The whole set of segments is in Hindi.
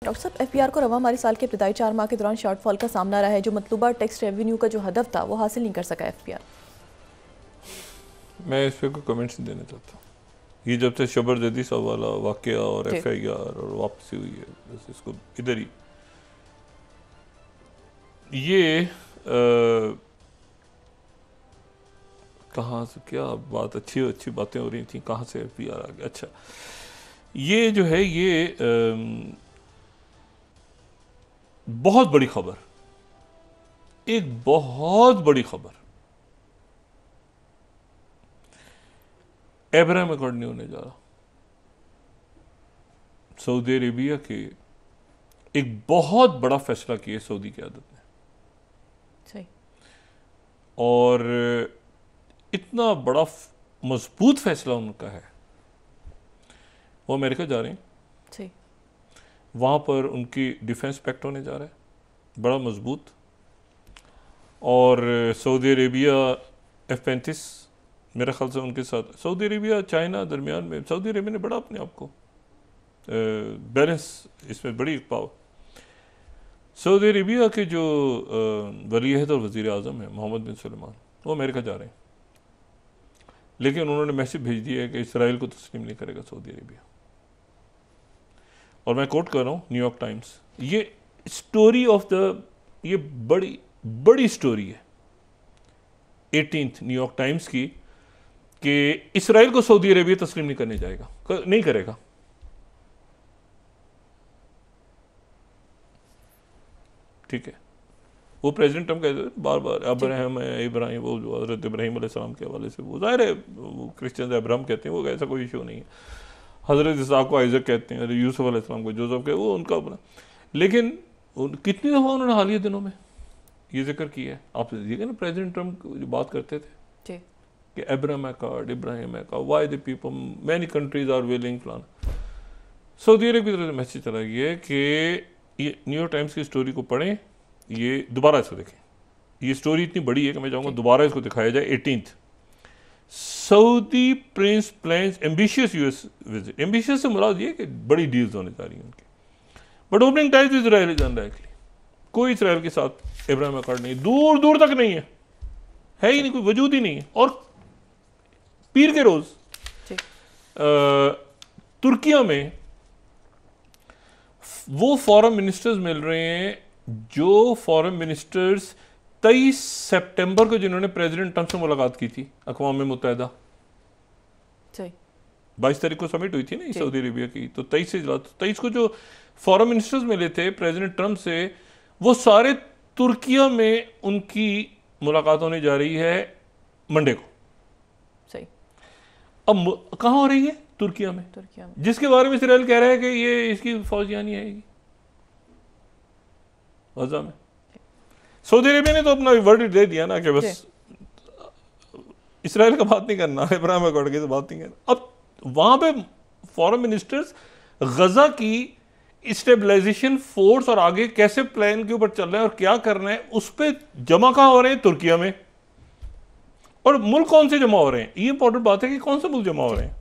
डॉक्टर साहब, एफबीआर को रवा माली साल के इब्तदाई 4 माह के दौरान शॉर्टफॉल का सामना रहा है। जो मतलूबा टैक्स रेवेन्यू का जो हदफ था वो हासिल नहीं कर सका एफबीआर। मैं इस पर कोई कमेंट्स नहीं देना चाहता। ये जब से शबर जदी साहब वाला वाकया और एफआईआर और वापसी हुई है, बस इसको इधर ही ये कहाँ से क्या बात अच्छी बातें हो रही थी, कहाँ से एफबीआर आ गया। अच्छा, ये जो है ये बहुत बड़ी खबर, एक बहुत बड़ी खबर, अब्राहम अकॉर्ड नहीं होने जा रहा। सऊदी अरेबिया के एक बहुत बड़ा फैसला किया सऊदी क़यादत ने, सही, और इतना बड़ा मजबूत फैसला उनका है। वो अमेरिका जा रहे हैं, सही, वहाँ पर उनकी डिफेंस पैक्ट होने जा रहा है, बड़ा मजबूत। और सऊदी अरेबिया F-35 मेरे ख्याल से उनके साथ, सऊदी अरेबिया चाइना दरमियान में, सऊदी अरेबिया ने बड़ा अपने आप को बैलेंस, इसमें बड़ी पावर। सऊदी अरेबिया के जो वली अहद और वज़ीर आज़म है मोहम्मद बिन सलमान, वो अमेरिका जा रहे हैं, लेकिन उन्होंने मैसेज भेज दिया है कि इसराइल को तस्लीम नहीं करेगा सऊदी अरेबिया। और मैं कोट कर रहा हूँ न्यूयॉर्क टाइम्स, ये स्टोरी ऑफ द, ये बड़ी बड़ी स्टोरी है 18th न्यूयॉर्क टाइम्स की, कि इसराइल को सऊदी अरेबिया तस्लीम नहीं करने जाएगा, नहीं करेगा। ठीक है, वो प्रेसिडेंट ट्रम्प कहते बार बार इब्राहिम, वो जो हज़रत इब्राहिम अलैहिस्सलाम के हवाले से, वो ज़ाहिर है वो क्रिश्चियन अब्राहम कहते हैं, वो ऐसा कोई इशू नहीं है। हज़रत इसहाक़ को आइज़क कहते हैं, यूसुफ अलैहिस्सलाम को जोसेफ के, वो उनका अपना। लेकिन कितनी दफ़ा उन्होंने हालिया दिनों में ये जिक्र किया है, आप देखिए ना प्रेसिडेंट ट्रम्प जो बात करते थे कि Abraham accord, Ibrahim accord, why the people, many countries are willing plan. सऊदी अरब की तरफ से मैसेज चला गया है कि ये न्यूयॉर्क टाइम्स की स्टोरी को पढ़ें, ये दोबारा इसको देखें। ये स्टोरी इतनी बड़ी है कि मैं चाहूँगा दोबारा इसको दिखाया जाए। 18th Saudi Prince plans ambitious US visit. Ambitious से मुराद ये कि बड़ी डील्स होने जा रही हैं उनकी, but opening times Israel is unlikely. कोई इसराइल के साथ इब्राहिम अकॉर्ड नहीं, दूर दूर तक नहीं है ही नहीं, कोई वजूद ही नहीं है। और पीर के रोज तुर्किया में वो फॉरेन मिनिस्टर्स मिल रहे हैं जो फॉरेन मिनिस्टर्स 23 सितंबर को जिन्होंने प्रेसिडेंट ट्रंप से मुलाकात की थी अक़वाम मुत्तहिदा, 22 तारीख को समिट हुई थी ना सऊदी अरेबिया की, तो 23 को जो फॉरेन मिनिस्टर्स मिले थे प्रेसिडेंट ट्रंप से, वो सारे तुर्किया में उनकी मुलाकात होने जा रही है मंडे को। सही, अब कहाँ हो रही है? तुर्किया में, जिसके बारे में इसराइल कह रहा है कि ये इसकी फौज यहाँ नहीं आएगी, गज़ा में। सऊदी अरेबिया ने तो अपना वर्डिक्ट दे दिया ना कि बस इसराइल का बात नहीं करना, इब्राहिम अकॉर्ड की तो बात नहीं करना। अब वहां पे फॉरेन मिनिस्टर्स गजा की स्टेबलाइजेशन फोर्स और आगे कैसे प्लान के ऊपर चल रहे हैं और क्या कर रहे हैं, उस पर जमा कहाँ हो रहे हैं? तुर्किया में। और मुल्क कौन से जमा हो रहे हैं? ये इंपॉर्टेंट बात है कि कौन से मुल्क जमा हो रहे हैं।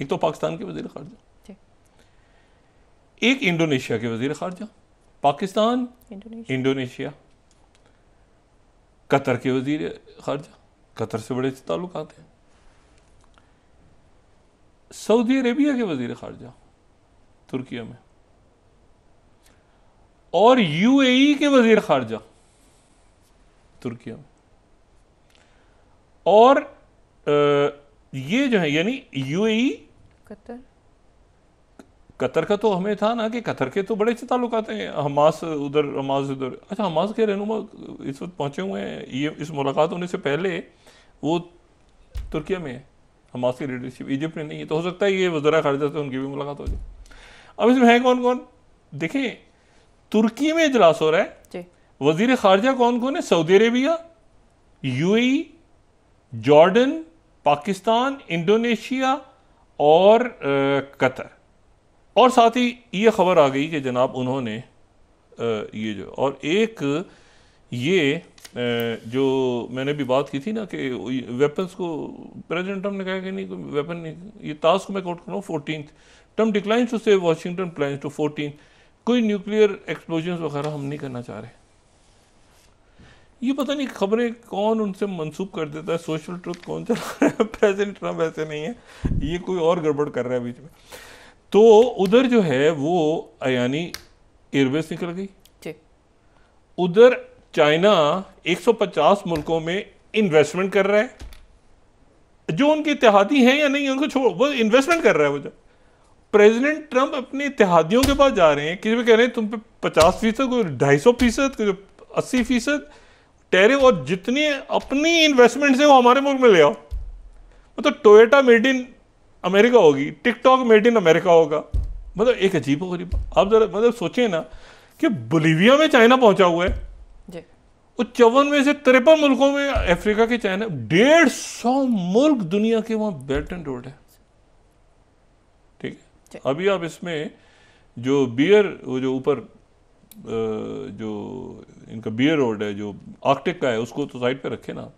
एक तो पाकिस्तान के वजीर खारजा, एक इंडोनेशिया के वजीर खारजा, पाकिस्तान, इंडोनेशिया, कतर के वजीर खारजा, कतर से बड़े ताल्लुकात हैं, सऊदी अरेबिया के वजीर खारजा तुर्किया में, और यूएई के वजीर खारजा तुर्किया में। और ये जो है यानी यूएई, कतर का तो हमें था ना कि कतर के तो बड़े से ताल्लुकात हैं, हमास उधर। अच्छा, हमास के रहनुमा इस वक्त पहुंचे हुए हैं, ये इस मुलाकात होने से पहले वो तुर्किया में है, हमास की लीडरशिप इजिप्ट में नहीं है, तो हो सकता है ये वज़ीर ख़ारिजा से उनकी भी मुलाकात हो जाए। अब इसमें है कौन कौन? देखें, तुर्की में इजलास हो रहा है, वज़ीर ख़ारिजा कौन कौन है? Saudi Arabia, UAE, Jordan, Pakistan, Indonesia और कतर। और साथ ही ये खबर आ गई कि जनाब उन्होंने ये जो, और एक ये जो मैंने भी बात की थी ना कि वेपन्स को प्रेसिडेंट ट्रम्प ने कहा कि नहीं कोई वेपन नहीं, ये तास्क को मैं कोट कर रहा हूँ 14th ट्रम्प डिक्लाइंस टू से वाशिंगटन प्लान्स टू 14 कोई न्यूक्लियर एक्सप्लोजन वगैरह हम नहीं करना चाह रहे। ये पता नहीं खबरें कौन उनसे मंसूब कर देता है, सोशल ट्रुथ कौन चला रहा है। प्रेसिडेंट ट्रम्प ऐसे नहीं है, ये कोई और गड़बड़ कर रहा है बीच में। तो उधर जो है वो यानी एयरबेस निकल गई, उधर चाइना 150 मुल्कों में इन्वेस्टमेंट कर रहा है, जो उनके इत्तेहादी हैं या नहीं उनको छोड़, वो इन्वेस्टमेंट कर रहा है। वो जो प्रेसिडेंट ट्रम्प अपने इत्तेहादियों के पास जा रहे हैं, किसी में कह रहे हैं तुम पे 50%, कोई 250%, कोई 80% टैरिफ, और जितनी अपनी इन्वेस्टमेंट से वो हमारे मुल्क में ले आओ। मतलब टोयोटा मेड इन अमेरिका होगी, टिकटॉक मेड इन अमेरिका होगा। मतलब एक अजीब हो गरीब। आप जरा मतलब सोचें ना कि बोलीविया में चाइना पहुंचा हुआ है, 54 में से 53 मुल्कों में अफ्रीका के चाइना, 150 मुल्क दुनिया के वहां बेल्ट एंड रोड है। ठीक है, अभी आप इसमें जो बियर, वो जो ऊपर जो इनका बियर रोड है जो आर्कटिक का है, उसको तो साइड पे रखे ना।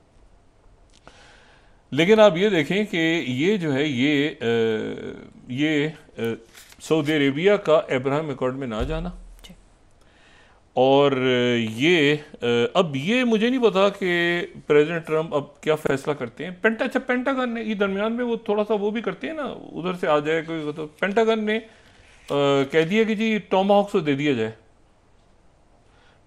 लेकिन आप ये देखें कि ये जो है ये सऊदी अरेबिया का अब्राहम अकॉर्ड में ना जाना, और ये अब ये मुझे नहीं पता कि प्रेसिडेंट ट्रम्प अब क्या फैसला करते हैं। पेंटागन ने ये दरमियान में वो थोड़ा सा वो भी करते हैं ना, उधर से आ जाए कोई, तो पेंटागन ने कह दिया कि जी टॉमाहॉक्स दे दिया जाए,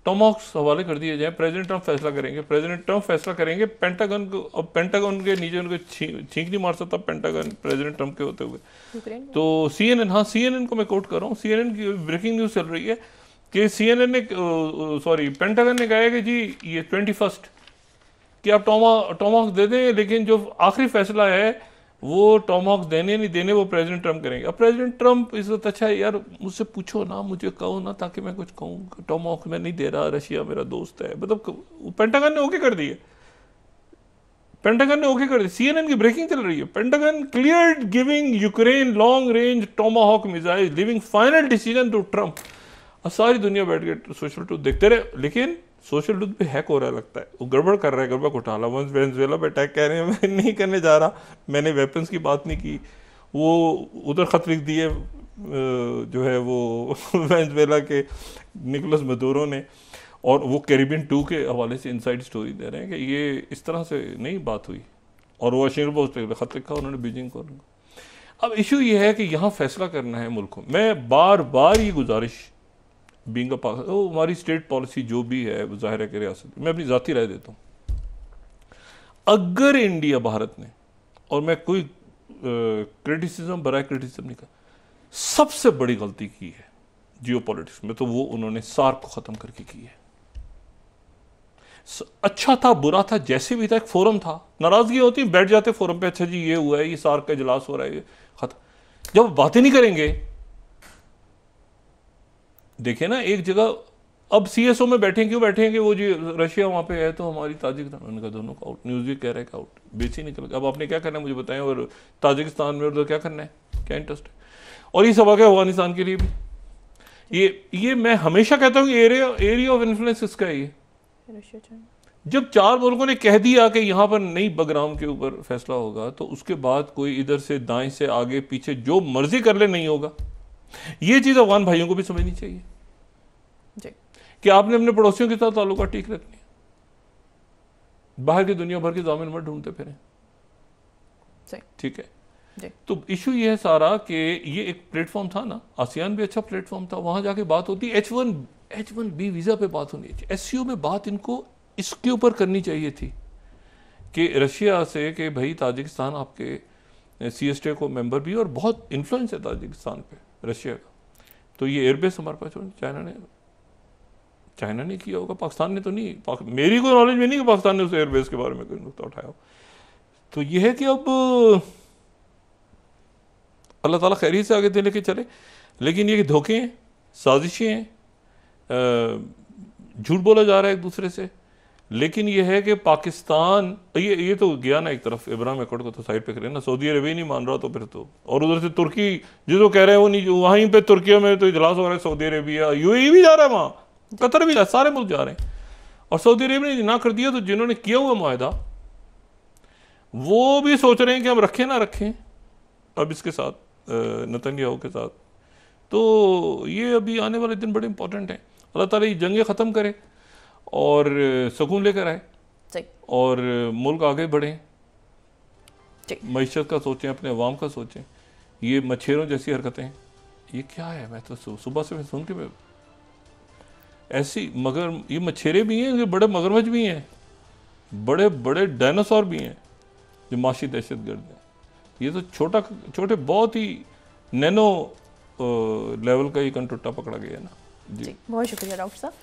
टॉमाहॉक्स हवाले कर दिए जाए, प्रेसिडेंट ट्रम्प फैसला करेंगे। प्रेसिडेंट ट्रम्प फैसला करेंगे, पेंटागन को, अब पेंटागन के नीचे उनको छींक नहीं मार सकता पेंटागन प्रेसिडेंट ट्रम्प के होते हुए। तो CNN, हाँ CNN को मैं कोट कर रहा हूँ, CNN की ब्रेकिंग न्यूज़ चल रही है कि CNN ने पेंटागन ने कहा है कि जी ये 21 कि आप टॉमाहॉक्स दे दें, लेकिन जो आखिरी फैसला है वो टॉमाहॉक्स देने नहीं देने वो प्रेसिडेंट ट्रम्प करेंगे। अब प्रेसिडेंट ट्रम्प इस वक्त, अच्छा यार मुझसे पूछो ना, मुझे कहो ना, ताकि मैं कुछ कहूँ। टॉमाहॉक्स मैं नहीं दे रहा, रशिया मेरा दोस्त है, मतलब पेंटागन ने ओके कर दिए, पेंटागन ने ओके कर दिया। CNN की ब्रेकिंग चल रही है, Pentagon cleared giving Ukraine long range Tomahawk missile, leaving final decision to Trump. अब सारी दुनिया बैठ के सोशल ट्रूथ देखते रहे, लेकिन सोशल ट्रूथ पे हैक हो रहा लगता है, वो गड़बड़ कर रहा है, गड़बड़ घोटाला। वंस वेनेजुएला पे अटैक कह रहे हैं, मैं नहीं करने जा रहा, मैंने वेपन्स की बात नहीं की, वो उधर खत लिख दिए जो है वो वेनेजुएला के निकोलस मदुरो ने, और वो कैरिबियन 2 के हवाले से इनसाइड स्टोरी दे रहे हैं कि ये इस तरह से नहीं बात हुई, और वाशिंगटन पोस्ट पे खत लिखा उन्होंने बीजिंग को। अब इशू ये है कि यहाँ फैसला करना है मुल्क को। मैं बार बार ये गुजारिश बीइंग अ पाकिस्तान, वो हमारी स्टेट पॉलिसी जो भी है वो जाहिर है कि रियासत, मैं अपनी ज़ाती राय देता हूँ, अगर इंडिया भारत ने, और मैं कोई क्रिटिसिज्म बराए क्रिटिसिज्म नहीं कर, सबसे बड़ी गलती की है जियोपॉलिटिक्स में, तो वो उन्होंने सार्क को ख़त्म करके की है। अच्छा था बुरा था जैसे भी था, एक फोरम था, नाराजगी होती बैठ जाते फोरम पे, अच्छा जी ये हुआ है, ये सार्क का इजलास हो रहा है, खत्म। जब बातें नहीं करेंगे, देखे ना एक जगह, अब CSO में बैठे, क्यों बैठे हैं कि वो जी रशिया वहां पे है तो हमारी ताजिकिस्तान, उनका दोनों का आउट, न्यूज़ भी कह रहे हैं का आउट, बेच ही निकल गया। अब आपने क्या करना है मुझे बताएं, और ताजिकिस्तान में उधर क्या करना है, क्या इंटरेस्ट है। और ये सवाल है अफगानिस्तान के लिए भी, ये मैं हमेशा कहता हूँ कि एरिया ऑफ इन्फ्लुएंस किसका है ये। जब 4 मुल्कों ने कह दिया कि यहाँ पर नई बगराम के ऊपर फैसला होगा, तो उसके बाद कोई इधर से दाएं से आगे पीछे जो मर्जी कर ले नहीं होगा। ये चीज़ अफगान भाइयों को भी समझनी चाहिए जी, कि आपने अपने पड़ोसियों के साथ ताल्लुकात ठीक रखने, बाहर की दुनिया भर के दामन मत ढूंढते फिरें, ठीक है जी। तो इशू ये है सारा कि ये एक प्लेटफॉर्म था ना, आसियान भी अच्छा प्लेटफॉर्म था, वहां जाके बात होती, H1B वीज़ा पे बात होनी चाहिए, SCO में बात इनको इसके ऊपर करनी चाहिए थी कि रशिया से कि भाई ताजिकिस्तान आपके CSTO को मेंबर भी, और बहुत इन्फ्लुएंस है ताजिकिस्तान पे रशिया का, तो ये एयरबेस हमारे पास चाइना ने किया होगा, पाकिस्तान ने तो नहीं, मेरी कोई नॉलेज में नहीं कि पाकिस्तान ने उस एयरबेस के बारे में कोई नुकता उठाया। तो ये है कि अब अल्लाह ताला खैरियत से आगे दे लेके चले, लेकिन ये धोखे हैं, साजिशें हैं, झूठ बोला जा रहा है एक दूसरे से। लेकिन ये है कि पाकिस्तान ये तो गया ना एक तरफ, इब्राहिम अकॉर्ड को तो साइड पे करें ना, सऊदी अरबिया नहीं मान रहा तो फिर तो, और उधर से तुर्की जिसको कह रहे हैं वो नहीं, वहीं पे तुर्की में तो इजलास हो रहा है, सऊदी अरबिया UAE भी जा रहा है, वहाँ कतर भी जा रहा है, सारे मुल्क जा रहे हैं। और सऊदी अरबिया ने ना कर दिया तो जिन्होंने किया हुआ मुआहदा वो भी सोच रहे हैं कि हम रखें ना रखें अब इसके साथ, नेतन्याहू के साथ। तो ये अभी आने वाले दिन बड़े इंपॉर्टेंट हैं। अल्लाह ताला ये जंगें ख़त्म करे और सुकून लेकर आए जी और मुल्क आगे बढ़ें, जी मईशत का सोचें, अपने अवाम का सोचें। ये मच्छरों जैसी हरकतें, ये क्या है? मैं तो सुबह से मैं सुन के मैं ऐसी, मगर ये मच्छरे भी हैं, ये बड़े मगरमच्छ भी हैं, बड़े बड़े डायनासोर भी हैं जो माशी दहशत गर्द हैं। ये तो छोटे बहुत ही नैनो लेवल का ये कंटुट्टा पकड़ा गया है ना। जी बहुत शुक्रिया डॉक्टर साहब।